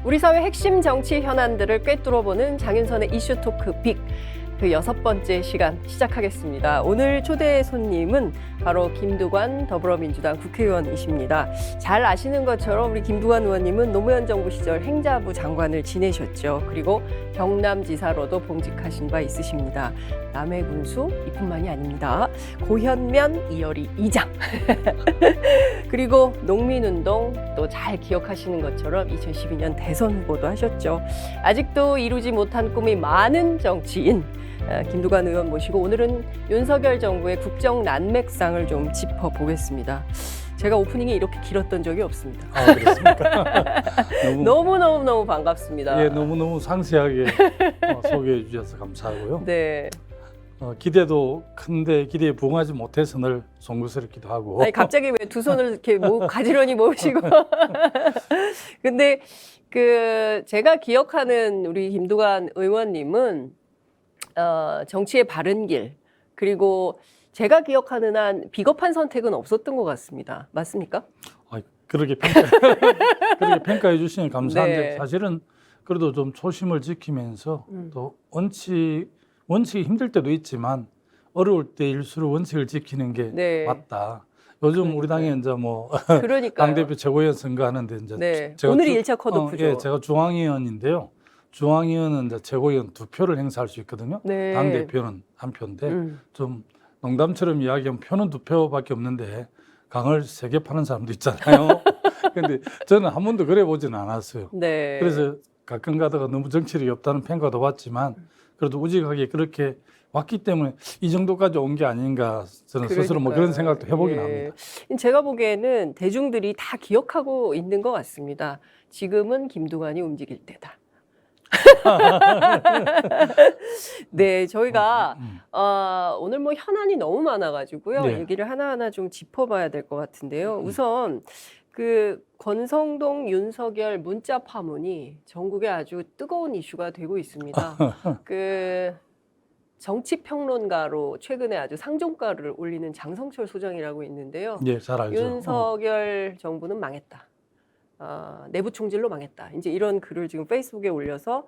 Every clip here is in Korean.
우리 사회 핵심 정치 현안들을 꿰뚫어보는 장윤선의 이슈 토크 빅. 그 6번째 시간 시작하겠습니다. 오늘 초대 손님은 바로 김두관 더불어민주당 국회의원이십니다. 잘 아시는 것처럼 우리 김두관 의원님은 노무현 정부 시절 행자부 장관을 지내셨죠. 그리고 경남지사로도 봉직하신 바 있으십니다. 남해 군수 이뿐만이 아닙니다. 고현면 이열이 2장. 그리고 농민운동 또 잘 기억하시는 것처럼 2012년 대선 후보도 하셨죠. 아직도 이루지 못한 꿈이 많은 정치인 김두관 의원 모시고 오늘은 윤석열 정부의 국정 난맥상을 좀 짚어보겠습니다. 제가 오프닝이 이렇게 길었던 적이 없습니다. 아, 그렇습니까? 너무 반갑습니다. 예, 너무너무 상세하게 소개해 주셔서 감사하고요. 네. 기대도 큰데 기대에 부응하지 못해서 늘 송구스럽기도 하고. 아니 갑자기 왜 두 손을 이렇게 가지런히 모으시고. 근데 제가 기억하는 우리 김두관 의원님은 정치의 바른 길, 그리고 제가 기억하는 한 비겁한 선택은 없었던 것 같습니다. 맞습니까? 그렇게 평가해 주시니 감사한데 네. 사실은 그래도 좀 초심을 지키면서 또 원칙이 힘들 때도 있지만 어려울 때일수록 원칙을 지키는 게 네. 맞다. 요즘 우리 당에 이제 뭐 그러니까요. 당대표 최고위원 선거하는데 이제 네. 제가 오늘이 1차 컷오프죠. 예, 제가 중앙위원인데요. 중앙위원은 이제 최고위원 2표를 행사할 수 있거든요. 네. 당대표는 1표인데 좀 농담처럼 이야기하면 표는 2표밖에 없는데 강을 3개 파는 사람도 있잖아요. 근데 저는 한 번도 그래 보지는 않았어요. 네. 그래서 가끔 가다가 너무 정치력이 없다는 평가도 받지만 그래도 우직하게 그렇게 왔기 때문에 이 정도까지 온 게 아닌가 저는 스스로 뭐 그런 생각도 해보긴 합니다. 제가 보기에는 대중들이 다 기억하고 있는 것 같습니다. 지금은 김두관이 움직일 때다. 네, 저희가 오늘 뭐 현안이 너무 많아가지고요. 네. 얘기를 하나하나 좀 짚어봐야 될 것 같은데요. 우선 권성동 윤석열 문자 파문이 전국에 아주 뜨거운 이슈가 되고 있습니다. 정치평론가로 최근에 아주 상종가를 올리는 장성철 소장이라고 있는데요. 예, 잘 알죠. 윤석열 정부는 망했다. 내부 총질로 망했다. 이제 이런 글을 지금 페이스북에 올려서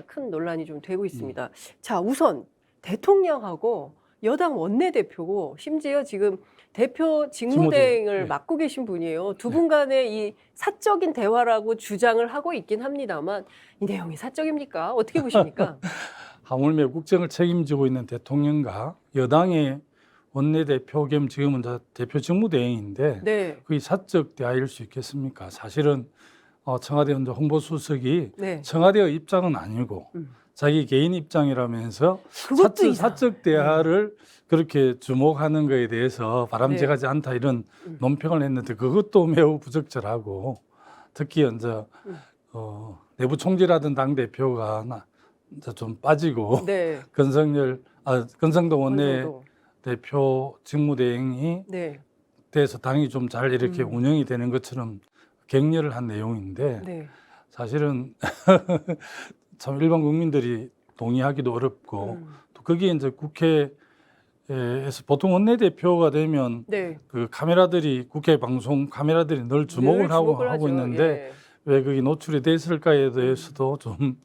큰 논란이 좀 되고 있습니다. 자, 우선 대통령하고 여당 원내대표고 심지어 지금 대표 직무대행을 네. 맡고 계신 분이에요. 두 분 간의 이 사적인 대화라고 주장을 하고 있긴 합니다만 이 내용이 사적입니까? 어떻게 보십니까? 하물며 국정을 책임지고 있는 대통령과 여당의 원내대표 겸 지금은 대표 직무대행인데 네. 그게 사적 대화일 수 있겠습니까? 사실은 청와대 홍보수석이 네. 청와대의 입장은 아니고 자기 개인 입장이라면서 그것도 사적 대화를 그렇게 주목하는 거에 대해서 바람직하지 않다 이런 논평을 했는데 그것도 매우 부적절하고 특히 이제 내부 총질하던 당 대표가 좀 빠지고 네. 권성동 원내 권성동. 대표 직무대행이 네. 돼서 당이 좀 잘 이렇게 운영이 되는 것처럼 격려를 한 내용인데 네. 사실은 참 일반 국민들이 동의하기도 어렵고 또 거기에 이제 국회에서 보통 원내대표가 되면 네. 그 카메라들이 국회 방송 카메라들이 늘 주목을 하고 하죠. 있는데 예. 왜 그게 노출이 됐을까에 대해서도 좀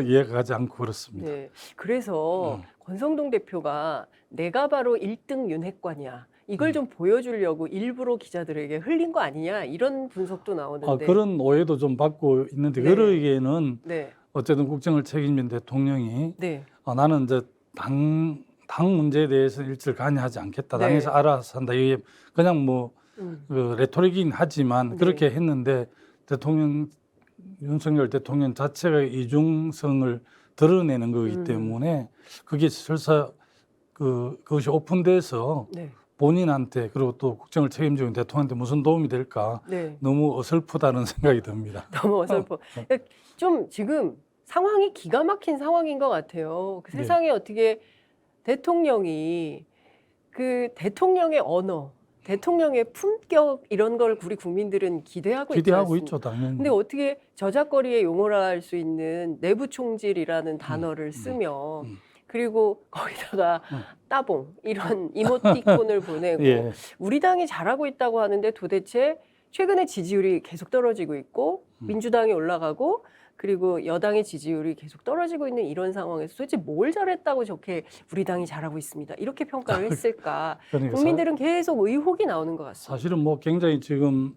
이해가 가지 않고 그렇습니다. 네. 그래서 권성동 대표가 내가 바로 1등 윤핵관이야. 이걸 좀 보여주려고 일부러 기자들에게 흘린 거 아니냐 이런 분석도 나오는데. 그런 오해도 좀 받고 있는데 네. 그러기에는 네. 어쨌든 국정을 책임진 대통령이 네. 나는 이제 당 문제에 대해서 일절 관여하지 않겠다. 네. 당에서 알아서 한다. 이게 그냥 뭐 레토릭이긴 하지만 네. 그렇게 했는데 윤석열 대통령 자체가 이중성을 드러내는 거기 때문에 그게 설사 그것이 오픈돼서 네. 본인한테 그리고 또 국정을 책임지고 있는 대통령한테 무슨 도움이 될까 네. 너무 어설프다는 생각이 듭니다. 너무 어설퍼. 좀 지금 상황이 기가 막힌 상황인 것 같아요. 네. 세상에 어떻게 대통령이 대통령의 언어, 대통령의 품격 이런 걸 우리 국민들은 기대하고 있죠, 당연히. 근데 어떻게 저작거리에 용어를 할 수 있는 내부 총질이라는 단어를 쓰며 그리고 거기다가 따봉 이런 이모티콘을 보내고 예. 우리 당이 잘하고 있다고 하는데 도대체 최근에 지지율이 계속 떨어지고 있고 민주당이 올라가고 그리고 여당의 지지율이 계속 떨어지고 있는 이런 상황에서 도대체 뭘 잘했다고 저렇게 우리 당이 잘하고 있습니다. 이렇게 평가를 했을까? 그러니까 국민들은 계속 의혹이 나오는 것 같습니다. 사실은 뭐 굉장히 지금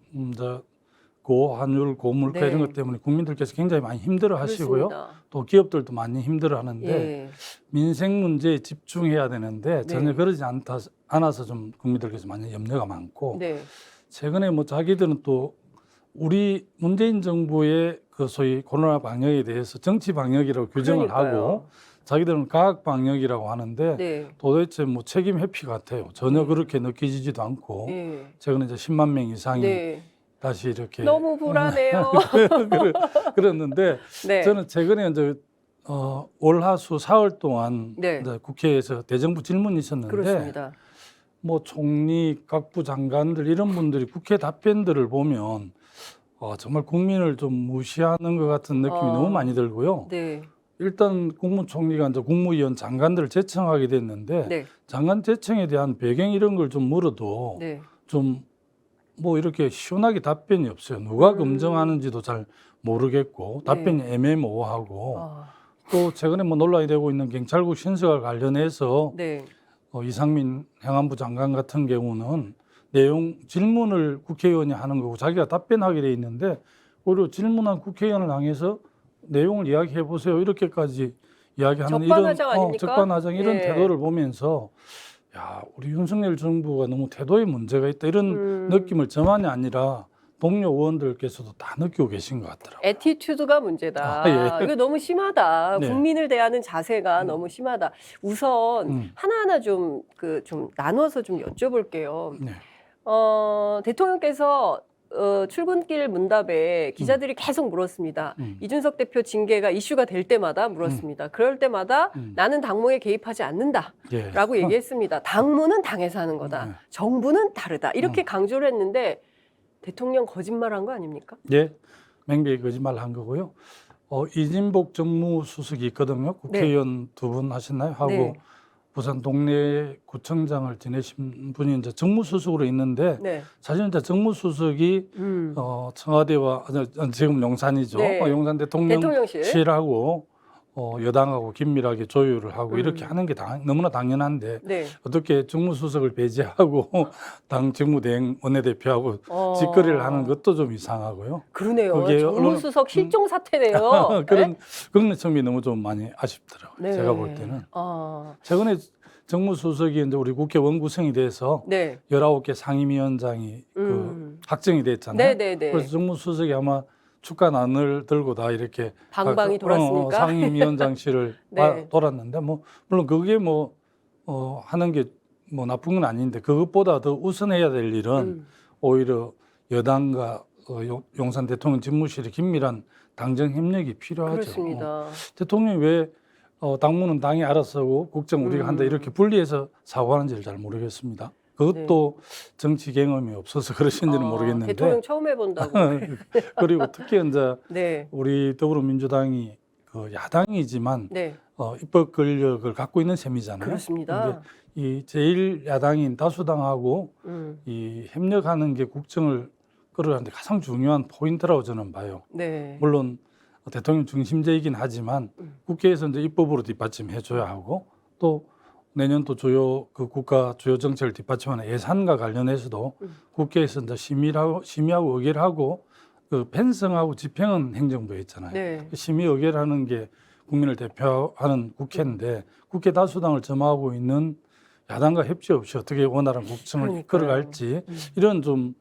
고환율, 고물가 네. 이런 것 때문에 국민들께서 굉장히 많이 힘들어하시고요. 그렇습니다. 또 기업들도 많이 힘들어하는데 예. 민생 문제에 집중해야 되는데 전혀 네. 그러지 않아서 좀 국민들께서 많이 염려가 많고 네. 최근에 뭐 자기들은 또 우리 문재인 정부의 그 소위 코로나 방역에 대해서 정치 방역이라고 규정을 그러니까요. 하고 자기들은 과학 방역이라고 하는데 네. 도대체 뭐 책임 회피 같아요. 전혀 그렇게 느껴지지도 않고 예. 최근에 이제 10만 명 이상이 네. 다시 이렇게 너무 불안해요. 그랬는데 네. 저는 최근에 이제 올하수 4월 동안 네. 이제 국회에서 대정부 질문이 있었는데 그렇습니다. 뭐 총리, 각부 장관들 이런 분들이 국회 답변들을 보면 정말 국민을 좀 무시하는 것 같은 느낌이 너무 많이 들고요. 네. 일단 국무총리가 이제 국무위원 장관들을 제청하게 됐는데 네. 장관 제청에 대한 배경 이런 걸 좀 물어도 네. 좀 뭐 이렇게 시원하게 답변이 없어요. 누가 검증하는지도 잘 모르겠고 답변이 애매모호하고 아, 또 최근에 뭐 논란이 되고 있는 경찰국 신설과 관련해서 네. 이상민 행안부 장관 같은 경우는 내용 질문을 국회의원이 하는 거고 자기가 답변하게 돼 있는데 오히려 질문한 국회의원을 향해서 내용을 이야기해 보세요 이렇게까지 이야기하는 적반하장 아닙니까? 적반하장 이런 예. 태도를 보면서 야 우리 윤석열 정부가 너무 태도에 문제가 있다 이런 느낌을 저만이 아니라 동료 의원들께서도 다 느끼고 계신 것 같더라고요. 애티튜드가 문제다. 아, 예. 이거 너무 심하다. 네. 국민을 대하는 자세가 너무 심하다. 우선 하나하나 좀 나눠서 좀 여쭤볼게요. 네. 대통령께서 출근길 문답에 기자들이 계속 물었습니다. 이준석 대표 징계가 이슈가 될 때마다 물었습니다. 그럴 때마다 나는 당무에 개입하지 않는다라고 예. 얘기했습니다. 당무는 당에서 하는 거다. 정부는 다르다. 이렇게 강조를 했는데 대통령 거짓말한 거 아닙니까? 예, 맹비의 거짓말 한 거고요. 이진복 정무수석이 있거든요. 국회의원 두 분 하셨나요? 하고 네. 부산 동래구청장을 지내신 분이 이제 정무수석으로 있는데 네. 사실 이제 정무수석이 청와대와 지금 용산이죠. 네. 용산 대통령실. 대통령실하고 여당하고 긴밀하게 조율을 하고 이렇게 하는 게 너무나 당연한데 네. 어떻게 정무수석을 배제하고 당 직무대행 원내대표하고 직거래를 하는 것도 좀 이상하고요. 그러네요. 그게 정무수석 실종 사태네요. 그런 측면이 너무 좀 많이 아쉽더라고요. 네. 제가 볼 때는. 아, 최근에 정무수석이 이제 우리 국회 원구성이 돼서 네. 19개 상임위원장이 확정이 됐잖아요. 네네네. 그래서 정무수석이 아마 축가난을 들고 다 이렇게 방방이 돌았습니까? 상임위원장실을 네. 돌았는데 뭐 물론 그게 뭐 하는 게 뭐 나쁜 건 아닌데 그것보다 더 우선해야 될 일은 오히려 여당과 용산 대통령 집무실의 긴밀한 당정 협력이 필요하죠. 그렇습니다. 대통령이 왜 당무는 당이 알아서 하고 국정 우리가 한다 이렇게 분리해서 사고하는지를 잘 모르겠습니다. 그것도 정치 경험이 없어서 그러신지는 모르겠는데 대통령 처음 해본다고. 그리고 특히 이제 네. 우리 더불어민주당이 그 야당이지만 네. 입법 권력을 갖고 있는 셈이잖아요. 그렇습니다. 근데 이 제일 야당인 다수당하고 이 협력하는 게 국정을 끌어가는데 가장 중요한 포인트라고 저는 봐요. 네. 물론 대통령 중심제이긴 하지만 국회에서 이제 입법으로 뒷받침해줘야 하고 또 내년도 국가 주요 정책을 뒷받침하는 예산과 관련해서도 국회에서 이제 심의하고 의결하고 그 편성하고 집행은 행정부에 있잖아요. 네. 심의 의결하는 게 국민을 대표하는 국회인데 국회 다수당을 점하고 있는 야당과 협치 없이 어떻게 원활한 국정을 그러니까요. 이끌어갈지 이런 좀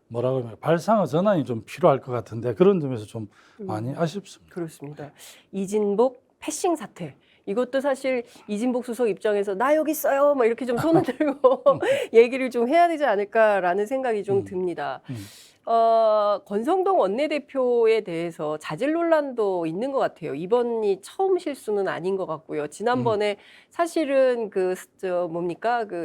뭐라고 하면 발상의 전환이 좀 필요할 것 같은데 그런 점에서 좀 많이 아쉽습니다. 그렇습니다. 이진복 패싱 사태. 이것도 사실 이진복 수석 입장에서 나 여기 있어요. 막 이렇게 좀 손을 들고 얘기를 좀 해야 되지 않을까라는 생각이 좀 듭니다. 권성동 원내대표에 대해서 자질 논란도 있는 것 같아요. 이번이 처음 실수는 아닌 것 같고요. 지난번에 사실은 그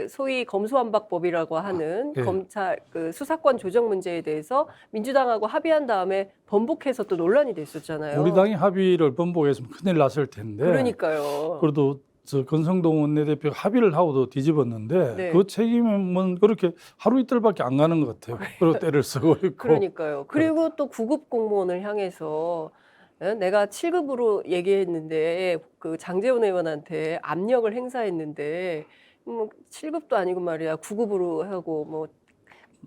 소위 검수완박법이라고 하는 네. 검찰 그 수사권 조정 문제에 대해서 민주당하고 합의한 다음에 번복해서 또 논란이 됐었잖아요. 우리 당이 합의를 번복했으면 큰일 났을 텐데 그러니까요. 그래도 저 권성동 원내대표 합의를 하고도 뒤집었는데 네. 그 책임은 그렇게 하루 이틀밖에 안 가는 것 같아요. 그리고 때를 쓰고 있고. 그러니까요. 그리고 또 9급 공무원을 향해서 내가 7급으로 얘기했는데 그 장제원 의원한테 압력을 행사했는데 7급도 아니고 말이야 9급으로 하고 뭐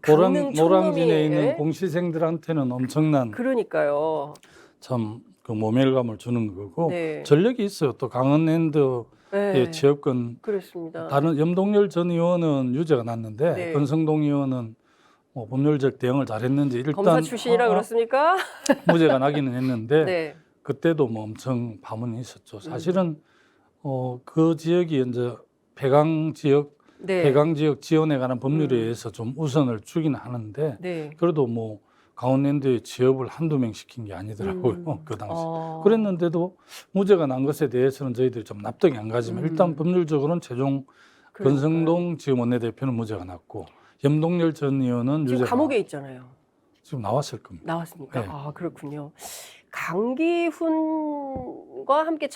강릉 노량진에 총범위, 있는 예? 공시생들한테는 엄청난 그러니까요. 참 그 모멸감을 주는 거고 네. 전력이 있어요. 또 강원랜드의 네. 취업권 그렇습니다. 다른 염동열 전 의원은 유죄가 났는데 네. 권성동 의원은 뭐 법률적 대응을 잘했는지 일단 검사 출신이라 그렇습니까? 무죄가 나기는 했는데 네. 그때도 뭐 엄청 파문이 있었죠. 사실은 그 지역이 이제 폐강 지역 네. 폐강 지역 지원에 관한 법률에 의해서 좀 우선을 주긴 하는데 네. 그래도 뭐 강원랜드에 취업을 한두 명 시킨 게 아니더라고요. 그 당시. 그랬는데도 무죄가 난 것에 대해서는 저희들이 좀 납득이 안 가지만 일단 법률적으로는 최종 권성동 지금 원내대표는 무죄가 났고 염동열 전 의원은 지금 유죄가 감옥에 있잖아요. 지금 나왔을 겁니다. 나왔습니까? 네. 아, 그렇군요. 강기훈과 함께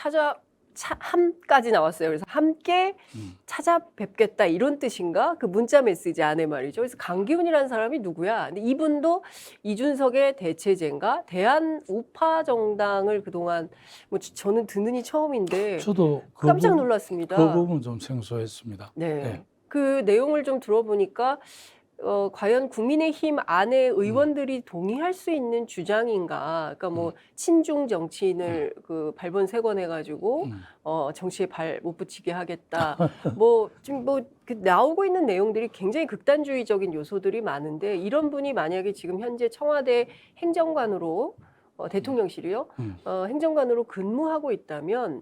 함까지 나왔어요. 그래서 함께 찾아뵙겠다 이런 뜻인가? 그 문자 메시지 안에 말이죠. 그래서 강기훈이라는 사람이 누구야? 근데 이분도 이준석의 대체제인가? 대한우파 정당을 그동안 뭐 저는 듣는이 처음인데 저도 깜짝 놀랐습니다. 그 부분 좀 생소했습니다. 네. 네. 그 내용을 좀 들어보니까 과연 국민의힘 안에 의원들이 동의할 수 있는 주장인가? 그러니까 뭐 친중 정치인을 그 발본색원해가지고 정치에 발 못 붙이게 하겠다. 뭐 지금 뭐 나오고 있는 내용들이 굉장히 극단주의적인 요소들이 많은데 이런 분이 만약에 지금 현재 청와대 행정관으로 대통령실이요, 행정관으로 근무하고 있다면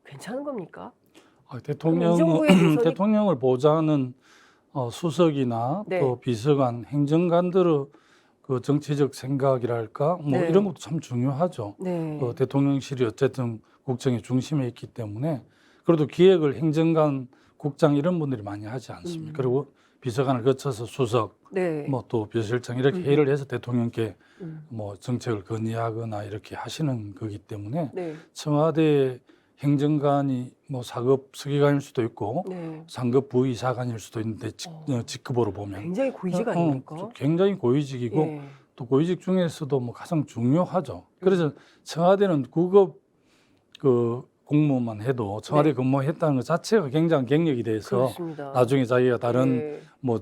괜찮은 겁니까? 이 정부의 대선이- 대통령을 보좌하는 수석이나 네. 또 비서관, 행정관들의 그 정치적 생각이랄까 뭐 네. 이런 것도 참 중요하죠. 네. 대통령실이 어쨌든 국정의 중심에 있기 때문에 그래도 기획을 행정관, 국장 이런 분들이 많이 하지 않습니까? 그리고 비서관을 거쳐서 수석, 네. 뭐 또 비서실장 이렇게 회의를 해서 대통령께 뭐 정책을 건의하거나 이렇게 하시는 거기 때문에 네. 청와대 행정관이 뭐 4급 서기관일 수도 있고 네. 상급 부이사관일 수도 있는데 직급으로 보면 굉장히 고위직 아닙니까? 굉장히 고위직이고 예. 또 고위직 중에서도 뭐 가장 중요하죠. 그래서 청와대는 9급 그 공무만 해도 청와대 네. 근무했다는 것 자체가 굉장히 경력이 돼서 그렇습니다. 나중에 자기가 다른 예. 뭐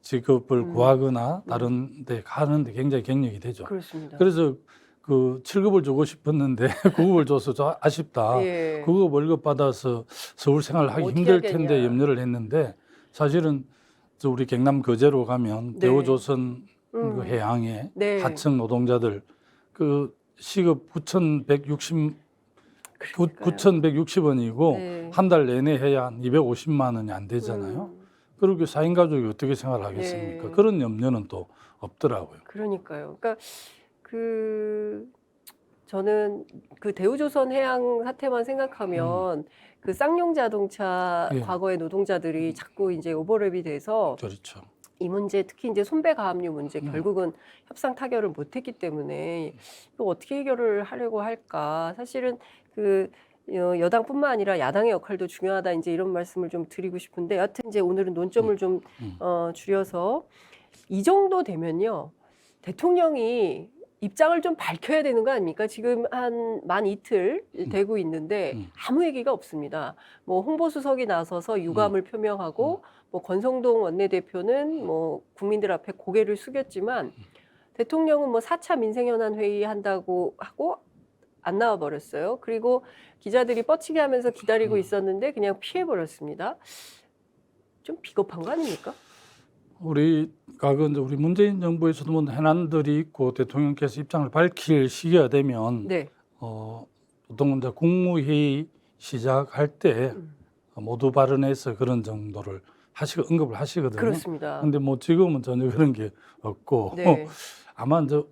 직급을 구하거나 다른 데 가는데 굉장히 경력이 되죠. 그렇습니다. 그래서 그 7급을 주고 싶었는데 9급을 줘서 좀 아쉽다. 예. 9급 월급 받아서 서울 생활을 하기 어떻게 힘들 하겠냐. 텐데 염려를 했는데 사실은 저 우리 경남 거제로 가면 네. 대우조선 그 해양에 네. 하청 노동자들 그 시급 9,160원이고 네. 한 달 내내 해야 한 250만 원이 안 되잖아요. 그리고 4인 가족이 어떻게 생활을 하겠습니까? 네. 그런 염려는 또 없더라고요. 그러니까요. 그러니까 저는 그 대우조선 해양 사태만 생각하면 그 쌍용 자동차 예. 과거의 노동자들이 자꾸 이제 오버랩이 돼서 그렇죠. 이 문제 특히 이제 손배 가압류 문제 결국은 협상 타결을 못했기 때문에 이거 어떻게 해결을 하려고 할까? 사실은 그 여당뿐만 아니라 야당의 역할도 중요하다 이제 이런 말씀을 좀 드리고 싶은데 여하튼 이제 오늘은 논점을 좀 줄여서 이 정도 되면요 대통령이 입장을 좀 밝혀야 되는 거 아닙니까? 지금 만 이틀 되고 있는데 아무 얘기가 없습니다. 뭐 홍보수석이 나서서 유감을 표명하고 뭐 권성동 원내대표는 뭐 국민들 앞에 고개를 숙였지만 대통령은 뭐 4차 민생현안 회의 한다고 하고 안 나와 버렸어요. 그리고 기자들이 뻗치게 하면서 기다리고 있었는데 그냥 피해 버렸습니다. 좀 비겁한 거 아닙니까? 우리가 이제 우리 문재인 정부에서도 뭐 해난들이 있고 대통령께서 입장을 밝힐 시기가 되면 네. 보통 이제 국무회의 시작할 때 모두 발언해서 그런 정도를 언급을 하시거든요. 그렇습니다. 근데 뭐 지금은 전혀 그런 게 없고 네. 아마 이제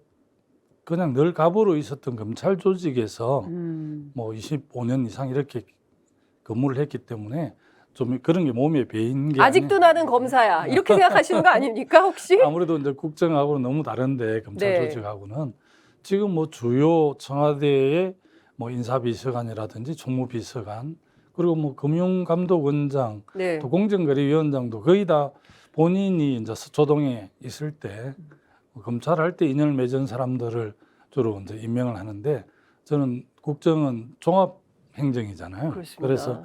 그냥 늘 갑으로 있었던 검찰 조직에서 뭐 25년 이상 이렇게 근무를 했기 때문에 좀 그런 게 몸에 배인 게 아직도 나는 검사야. 이렇게 생각하시는 거 아닙니까, 혹시? 아무래도 이제 국정하고는 너무 다른데 검찰 네. 조직하고는 지금 뭐 주요 청와대의 뭐 인사비서관이라든지 총무비서관 그리고 뭐 금융감독원장, 네. 또 공정거래위원장도 거의 다 본인이 이제 서초동에 있을 때 검찰할 때 인연을 맺은 사람들을 주로 이제 임명을 하는데 저는 국정은 종합 행정이잖아요. 그렇습니다. 그래서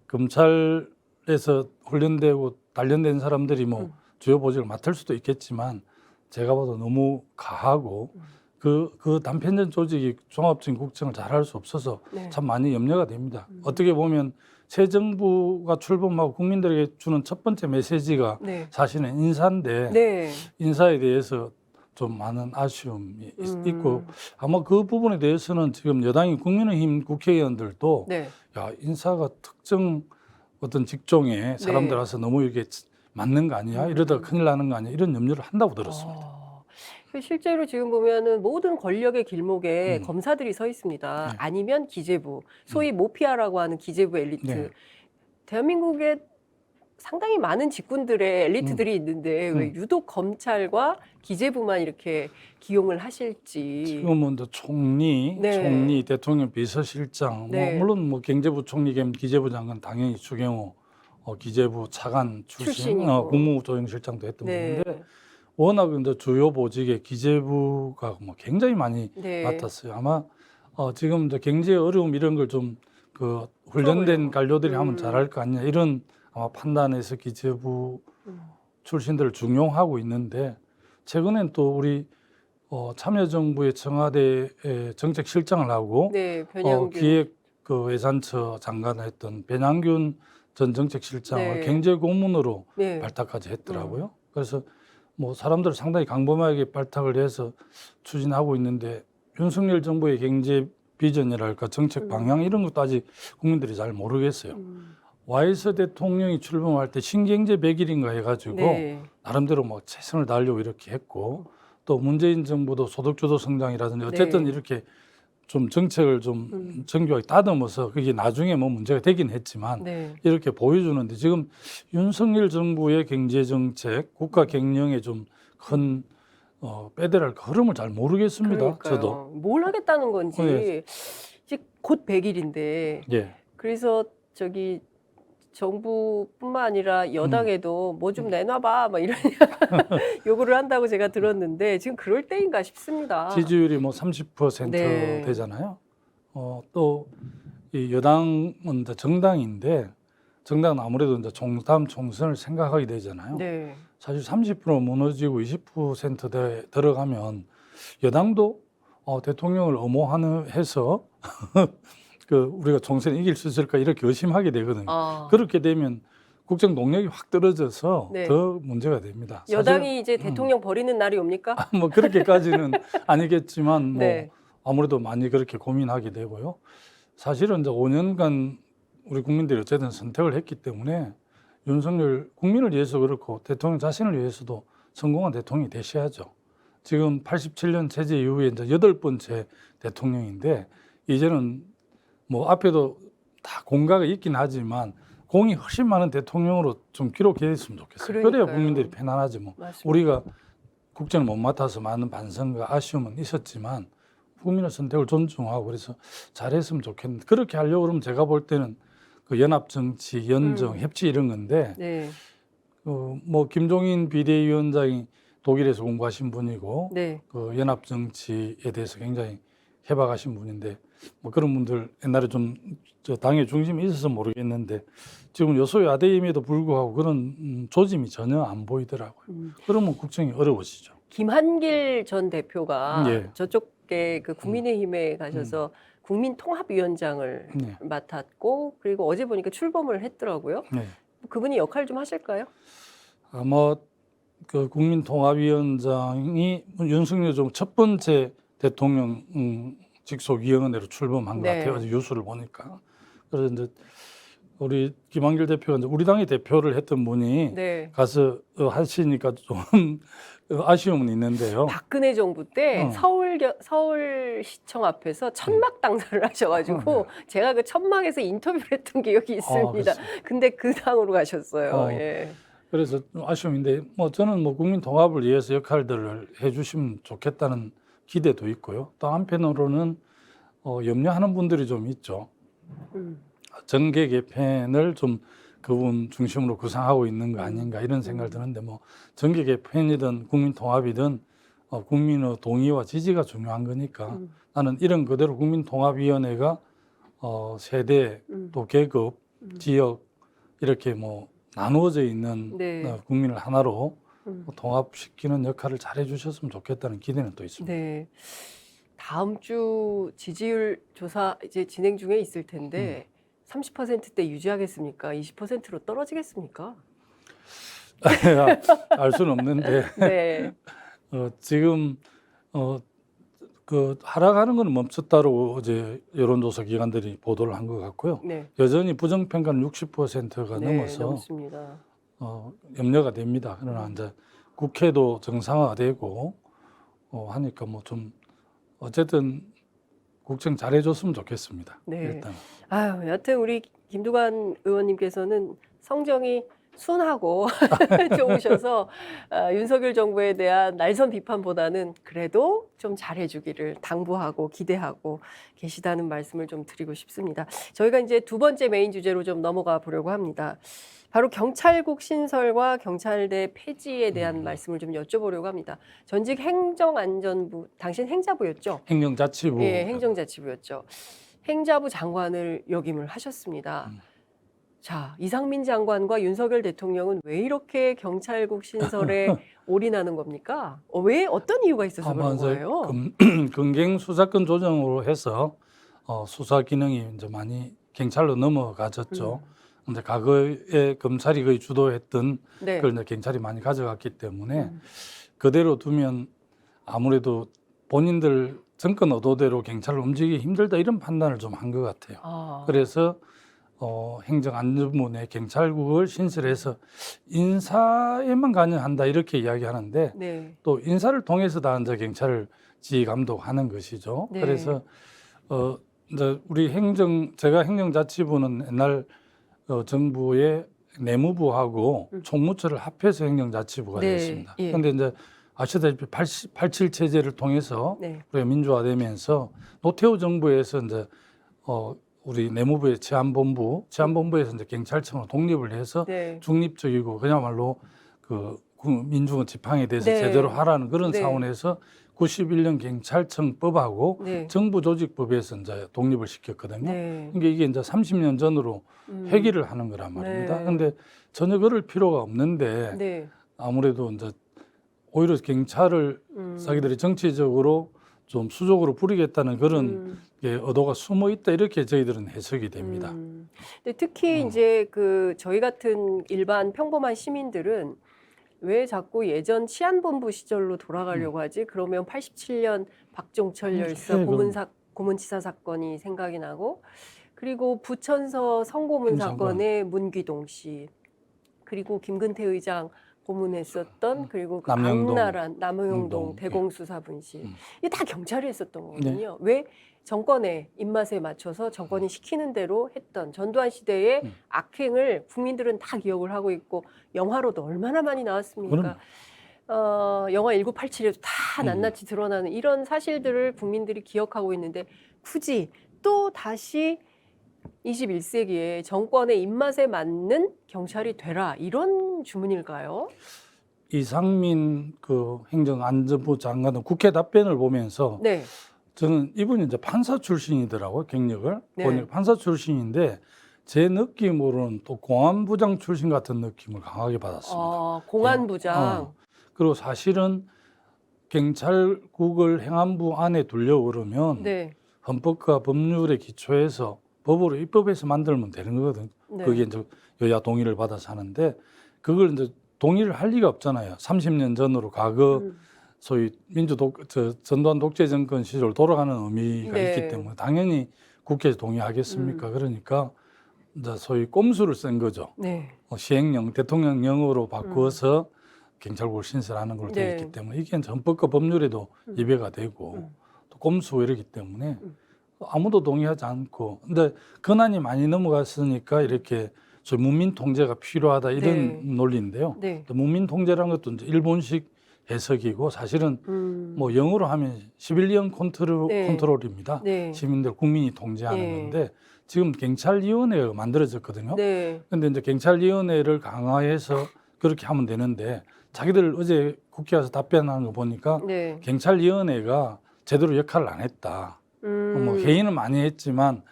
검찰에서 훈련되고 단련된 사람들이 뭐 주요 보직을 맡을 수도 있겠지만 제가 봐도 너무 가하고 그 단편적 조직이 종합적인 국정을 잘할 수 없어서 네. 참 많이 염려가 됩니다. 어떻게 보면 새 정부가 출범하고 국민들에게 주는 첫 번째 메시지가 네. 사실은 인사인데 네. 인사에 대해서 좀 많은 아쉬움이 있고 아마 그 부분에 대해서는 지금 여당인 국민의힘 국회의원들도 네. 야 인사가 특정 어떤 직종에 사람들 와서 너무 이렇게 맞는 거 아니야? 이러다가 큰일 나는 거 아니야? 이런 염려를 한다고 들었습니다. 실제로 지금 보면은 모든 권력의 길목에 검사들이 서 있습니다. 네. 아니면 기재부, 소위 모피아라고 하는 기재부 엘리트. 네. 대한민국에 상당히 많은 직군들의 엘리트들이 있는데 왜 유독 검찰과 기재부만 이렇게 기용을 하실지. 지금은 또 총리, 네. 총리, 대통령 비서실장, 네. 뭐 물론 뭐 경제부총리 겸 기재부 장관 당연히 추경호 기재부 차관 출신 출신이고. 국무조정실장도 했던 네. 분인데 워낙 이제 주요 보직에 기재부가 뭐 굉장히 많이 네. 맡았어요. 아마 지금 이제 경제 어려움 이런 걸 좀 그 훈련된 관료들이 하면 잘할 거 아니냐 이런 아마 판단에서 기재부 출신들을 중용하고 있는데 최근엔 또 우리 참여정부의 청와대 정책실장을 하고 네, 변영균. 기획 그 예산처 장관을 했던 변양균 전 정책실장을 네. 경제고문으로 네. 발탁까지 했더라고요. 그래서 뭐 사람들 상당히 강범하게 발탁을 해서 추진하고 있는데 윤석열 정부의 경제 비전이랄까 정책 방향 이런 것도 아직 국민들이 잘 모르겠어요. 와이스 대통령이 출범할 때 신경제 100일인가 해가지고 네. 나름대로 뭐 최선을 다하려고 이렇게 했고 또 문재인 정부도 소득주도 성장이라든지 어쨌든 네. 이렇게 좀 정책을 좀 정교하게 따듬어서 그게 나중에 뭐 문제가 되긴 했지만 네. 이렇게 보여주는데 지금 윤석열 정부의 경제 정책, 국가 경영에 좀 큰 빼들할 흐름을 잘 모르겠습니다. 그러니까요. 저도. 뭘 하겠다는 건지. 네. 이제 곧 100일인데. 예. 그래서 저기 정부뿐만 아니라 여당에도 뭐 좀 내놔봐 막 이런 요구를 한다고 제가 들었는데 지금 그럴 때인가 싶습니다. 지지율이 뭐 30% 네. 되잖아요. 또 이 여당은 이제 정당인데 정당은 아무래도 이제 다음 총선을 생각하게 되잖아요. 네. 사실 30% 무너지고 20%대 들어가면 여당도 대통령을 엄호해서 그 우리가 총선에 이길 수 있을까 이렇게 의심하게 되거든요. 그렇게 되면 국정 동력이 확 떨어져서 네. 더 문제가 됩니다. 여당이 이제 대통령 버리는 날이 옵니까? 뭐 그렇게까지는 아니겠지만 뭐 네. 아무래도 많이 그렇게 고민하게 되고요. 사실은 이제 5년간 우리 국민들이 어쨌든 선택을 했기 때문에 윤석열 국민을 위해서 그렇고 대통령 자신을 위해서도 성공한 대통령이 되셔야죠. 지금 87년 체제 이후에 이제 8번째 대통령인데 이제는 뭐 앞에도 다 공과가 있긴 하지만 공이 훨씬 많은 대통령으로 좀 기록했으면 좋겠어요. 그러니까요. 그래야 국민들이 편안하지 뭐. 맞습니다. 우리가 국정을 못 맡아서 많은 반성과 아쉬움은 있었지만 국민의 선택을 존중하고 그래서 잘했으면 좋겠는데 그렇게 하려고 그러면 제가 볼 때는 그 연합 정치, 연정, 협치 이런 건데 네. 뭐 김종인 비대위원장이 독일에서 공부하신 분이고 네. 그 연합 정치에 대해서 굉장히 해박하신 분인데 뭐 그런 분들 옛날에 좀 저 당의 중심이 있어서 모르겠는데 지금 여소야대임에도 불구하고 그런 조짐이 전혀 안 보이더라고요. 그러면 국정이 어려워지죠. 김한길 전 대표가 예. 저쪽에 그 국민의힘에 가셔서 국민통합위원장을 네. 맡았고 그리고 어제 보니까 출범을 했더라고요. 네. 그분이 역할 좀 하실까요? 아마 그 국민통합위원장이 윤석열 정부 첫 번째 대통령 직속위원회로 출범한 것 네. 같아요. 어제 뉴스를 보니까. 그래서 이제 우리 김한길 대표가 이제 우리 당의 대표를 했던 분이 네. 가서 하시니까 좀 아쉬움은 있는데요. 박근혜 정부 때 서울시청 앞에서 천막 당사를 하셔가지고 제가 그 천막에서 인터뷰를 했던 기억이 있습니다. 그렇습니다. 근데 그 당으로 가셨어요. 예. 그래서 좀 아쉬움인데 뭐 저는 뭐 국민 통합을 위해서 역할들을 해주시면 좋겠다는 기대도 있고요. 또 한편으로는 염려하는 분들이 좀 있죠. 정계 개편을 좀 그분 중심으로 구상하고 있는 거 아닌가 이런 생각이 드는데 뭐 정계 개편이든 국민 통합이든 국민의 동의와 지지가 중요한 거니까 나는 이런 그대로 국민통합위원회가 세대 또 계급 지역 이렇게 뭐 나누어져 있는 네. 국민을 하나로 통합시키는 역할을 잘 해주셨으면 좋겠다는 기대는 또 있습니다. 네. 다음 주 지지율 조사 이제 진행 중에 있을 텐데 30%대 유지하겠습니까? 20%로 떨어지겠습니까? 알 수는 없는데 네. 지금 그 하락하는 건 멈췄다고 어제 여론조사 기관들이 보도를 한 것 같고요. 네. 여전히 부정평가는 60%가 네, 넘어서 넘습니다. 염려가 됩니다. 그러나 이제 국회도 정상화되고 하니까 뭐 좀 어쨌든 국정 잘해줬으면 좋겠습니다. 네. 일단 아유, 여하튼 우리 김두관 의원님께서는 성정이 순하고 좋으셔서 윤석열 정부에 대한 날선 비판보다는 그래도 좀 잘해주기를 당부하고 기대하고 계시다는 말씀을 좀 드리고 싶습니다. 저희가 이제 두 번째 메인 주제로 좀 넘어가 보려고 합니다. 바로 경찰국 신설과 경찰대 폐지에 대한 말씀을 좀 여쭤보려고 합니다. 전직 행정안전부, 당신 행자부였죠? 행정자치부 예, 행정자치부였죠. 행자부 장관을 역임을 하셨습니다. 자, 이상민 장관과 윤석열 대통령은 왜 이렇게 경찰국 신설에 올인하는 겁니까? 왜 어떤 이유가 있어서 그런 거예요? 금갱 수사권 조정으로 해서 수사 기능이 이제 많이 경찰로 넘어가졌죠. 근데 과거에 검찰이 거의 주도했던 네. 그걸 이제 경찰이 많이 가져갔기 때문에 그대로 두면 아무래도 본인들 정권 의도대로 경찰을 움직이기 힘들다 이런 판단을 좀 한 것 같아요. 그래서 행정안전부 내 경찰국을 신설해서 인사에만 관여한다 이렇게 이야기하는데 네. 또 인사를 통해서 다 이제 경찰을 지휘 감독하는 것이죠. 네. 그래서 이제 우리 제가 행정자치부는 옛날 정부의 내무부하고 총무처를 합해서 행정자치부가 네. 됐습니다. 예. 그런데 이제 아시다시피 87 체제를 통해서 네. 우리가 민주화되면서 노태우 정부에서 이제 우리 내무부의 치안본부에서 이제 경찰청으로 독립을 해서 네. 중립적이고 그야말로 그 민중의 지팡이에 대해서 네. 제대로 하라는 그런 네. 차원에서 91년 경찰청법하고 네. 정부조직법에서 이제 독립을 시켰거든요. 네. 그러니까 이게 이제 30년 전으로 회귀를 하는 거란 말입니다. 네. 그런데 전혀 그럴 필요가 없는데 네. 아무래도 이제 오히려 경찰을 자기들이 정치적으로 좀 수적으로 부리겠다는 그런 게 의도가 숨어 있다 이렇게 저희들은 해석이 됩니다. 근데 특히 이제 그 저희 같은 일반 평범한 시민들은 왜 자꾸 예전 치안본부 시절로 돌아가려고 하지? 그러면 87년 박종철 열사 고문치사 사건이 생각이 나고, 그리고 부천서 성고문 사건의 문기동 씨, 그리고 김근태 의장 고문했었던 그리고 그 악랄한 남영동 대공수사분실, 이게 다 경찰이 했었던 거거든요. 왜? 정권의 입맛에 맞춰서 정권이 시키는 대로 했던 전두환 시대의 악행을 국민들은 다 기억을 하고 있고 영화로도 얼마나 많이 나왔습니까? 영화 1987에도 다 낱낱이 드러나는 이런 사실들을 국민들이 기억하고 있는데 굳이 또 다시 21세기에 정권의 입맛에 맞는 경찰이 되라 이런 주문일까요? 이상민 그 행정안전부 장관은 국회 답변을 보면서 네. 저는 이분이 이제 판사 출신이더라고요. 경력을 네. 보니까 판사 출신인데 제 느낌으로는 또 공안부장 출신 같은 느낌을 강하게 받았습니다. 공안부장. 그리고 사실은 경찰국을 행안부 안에 두려고 그러면 네. 헌법과 법률에 기초해서 법으로 입법해서 만들면 되는 거거든요. 네. 그게 이제 여야 동의를 받아서 하는데 그걸 이제 동의를 할 리가 없잖아요. 30년 전으로 과거 소위 전두환 독재 정권 시절 돌아가는 의미가 네. 있기 때문에 당연히 국회에서 동의하겠습니까? 그러니까 이제 소위 꼼수를 쓴 거죠. 네. 시행령, 대통령령으로 바꾸어서 경찰국을 신설하는 걸로 되어 있기 때문에 이게 헌법과 법률에도 위배가 되고 또 꼼수 이러기 때문에 아무도 동의하지 않고 근데 권한이 많이 넘어갔으니까 이렇게 저희 문민 통제가 필요하다 이런 논리인데요. 네. 문민 통제라는 것도 이제 일본식 해석이고 사실은 뭐 영어로 하면 시빌리언 네. 컨트롤입니다. 네. 시민들 국민이 통제하는 네. 건데 지금 경찰위원회가 만들어졌거든요. 네. 근데 이제 경찰위원회를 강화해서 그렇게 하면 되는데 자기들 어제 국회 와서 답변하는 거 보니까 네. 경찰위원회가 제대로 역할을 안 했다. 뭐 회의는 많이 했지만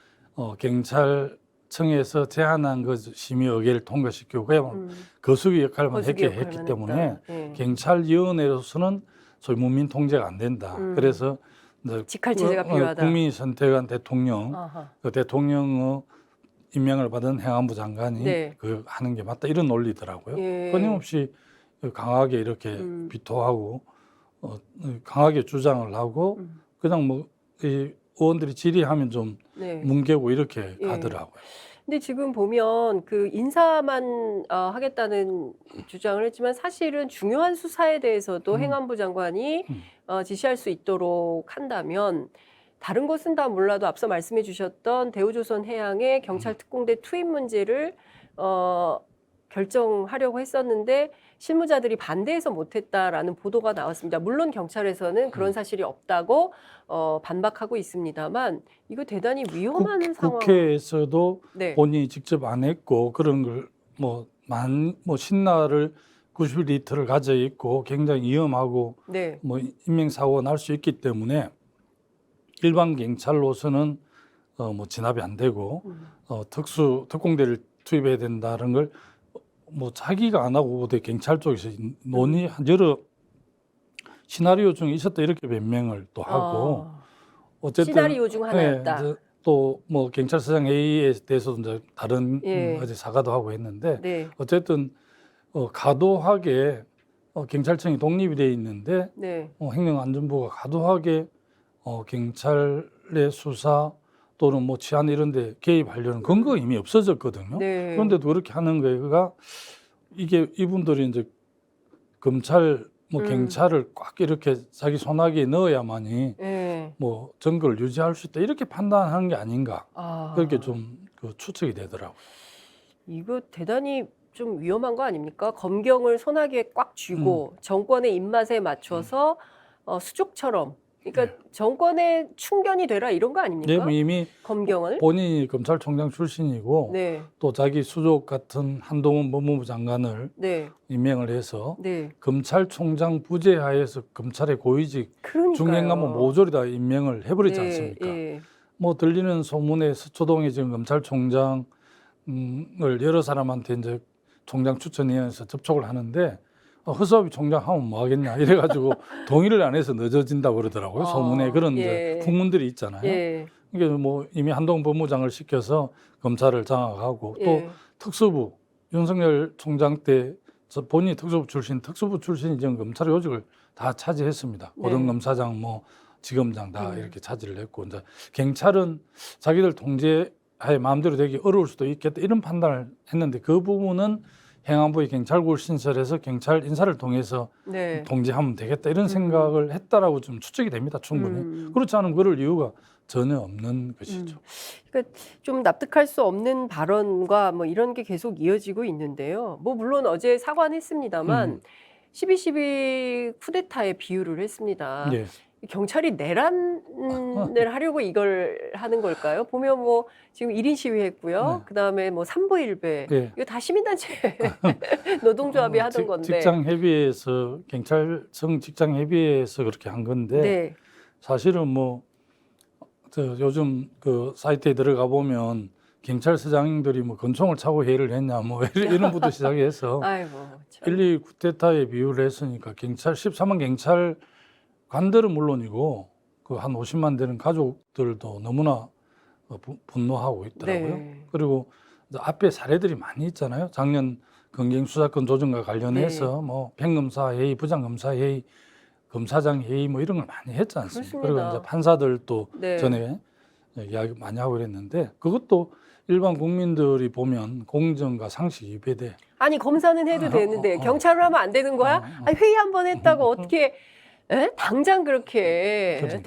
경찰청에서 제안한 그 심의 의결을 통과시키고 그냥 거수기 역할만 거수기 했기 역할만 때문에 했다. 네. 경찰위원회로서는 소위 문민 통제가 안 된다. 그래서 이제 직할 체제가 필요하다. 국민이 선택한 대통령, 아하. 그 대통령의 임명을 받은 행안부 장관이 네. 그 하는 게 맞다 이런 논리더라고요. 예. 끊임없이 강하게 이렇게 비토하고 강하게 주장을 하고 그냥 뭐 이 의원들이 질의하면 좀 네. 뭉개고 이렇게 예. 가더라고요. 근데 지금 보면 그 인사만 하겠다는 주장을 했지만 사실은 중요한 수사에 대해서도 행안부 장관이 지시할 수 있도록 한다면 다른 것은 다 몰라도 앞서 말씀해 주셨던 대우조선해양의 경찰 특공대 투입 문제를 결정하려고 했었는데 실무자들이 반대해서 못했다라는 보도가 나왔습니다. 물론 경찰에서는 그런 사실이 없다고 반박하고 있습니다만 이거 대단히 위험한 상황. 국회에서도 네. 본인이 직접 안 했고 그런 걸 뭐 신나를 90리터를 가져 있고 굉장히 위험하고 네. 뭐 인명 사고가 날 수 있기 때문에 일반 경찰로서는 뭐 진압이 안 되고 특공대를 투입해야 된다는 걸 뭐 자기가 안 하고 경찰 쪽에서 논의한 여러 시나리오 중에 있었다 이렇게 변명을 또 하고 어쨌든 시나리오 중 하나였다. 네, 또 뭐 경찰서장 회의에 대해서도 이제 다른 예. 어제 사과도 하고 했는데 네. 어쨌든 과도하게 경찰청이 독립이 돼 있는데 네. 행정안전부가 과도하게 경찰의 수사 또는 뭐 치안 이런 데 개입하려는 근거가 이미 없어졌거든요. 네. 그런데도 그렇게 하는 거가 이게 이분들이 이제 검찰 뭐 경찰을 꽉 이렇게 자기 손아귀에 넣어야만이 네. 뭐 증거를 유지할 수 있다 이렇게 판단하는 게 아닌가 그렇게 좀 그 추측이 되더라고요. 이거 대단히 좀 위험한 거 아닙니까? 검경을 손아귀에 꽉 쥐고 정권의 입맛에 맞춰서 수족처럼 그러니까 정권의 충견이 되라 이런 거 아닙니까? 네, 뭐 이미 검경을. 본인이 검찰총장 출신이고 네. 또 자기 수족 같은 한동훈 법무부 장관을 네. 임명을 해서 네. 검찰총장 부재하에서 검찰의 고위직 그러니까요. 중견간부 모조리 다 임명을 해버리지 않습니까? 예. 뭐 들리는 소문에 서초동에 지금 검찰총장을 여러 사람한테 이제 총장 추천위원회에서 접촉을 하는데 허수아비 총장 하면 뭐 하겠냐 이래가지고 동의를 안 해서 늦어진다고 그러더라고요. 소문에 그런 예. 이제 풍문들이 있잖아요. 예. 이게 뭐 이미 한동훈 법무장을 시켜서 검찰을 장악하고 또 예. 특수부 윤석열 총장 때 본인이 특수부 출신이 지금 검찰 요직을 다 차지했습니다. 네. 고등검사장 뭐 지검장 다 이렇게 차지를 했고 이제 경찰은 자기들 통제하에 마음대로 되기 어려울 수도 있겠다 이런 판단을 했는데 그 부분은 행안부의 경찰국을 신설해서 경찰 인사를 통해서 네. 통제하면 되겠다 이런 생각을 했다라고 좀 추측이 됩니다. 충분히. 그렇지 않으면 그럴 이유가 전혀 없는 것이죠. 그러니까 좀 납득할 수 없는 발언과 뭐 이런 게 계속 이어지고 있는데요. 뭐 물론 어제 사과는 했습니다만 12.12 쿠데타에 비유를 했습니다. 예. 경찰이 내란을 하려고 이걸 하는 걸까요? 보면 뭐 지금 1인 시위했고요. 네. 그다음에 뭐 삼보일배 예. 이거 다 시민단체 노동조합이 하던 건데. 직장협의회에서 경찰청 직장협의회에서 그렇게 한 건데 네. 사실은 뭐 요즘 그 사이트에 들어가 보면 경찰서장들이 뭐 권총을 차고 회의를 했냐 뭐 이런 부터 시작해서 아이고. 참. 1.2 쿠데타에 비유를 했으니까 13만 경찰관들은 물론이고 그 한 50만 되는 가족들도 너무나 분노하고 있더라고요. 네. 그리고 이제 앞에 사례들이 많이 있잖아요. 작년 검경수사권 조정과 관련해서 뭐 평검사 회의, 부장검사 회의, 검사장 회의 뭐 이런 걸 많이 했지 않습니까? 그렇습니다. 그리고 이제 판사들도 네. 전에 이야기 많이 하고 그랬는데 그것도 일반 국민들이 보면 공정과 상식 위배돼. 아니 검사는 해도 되는데 경찰을 하면 안 되는 거야? 아니, 회의 한 번 했다고 어떻게 당장 그렇게 그렇죠.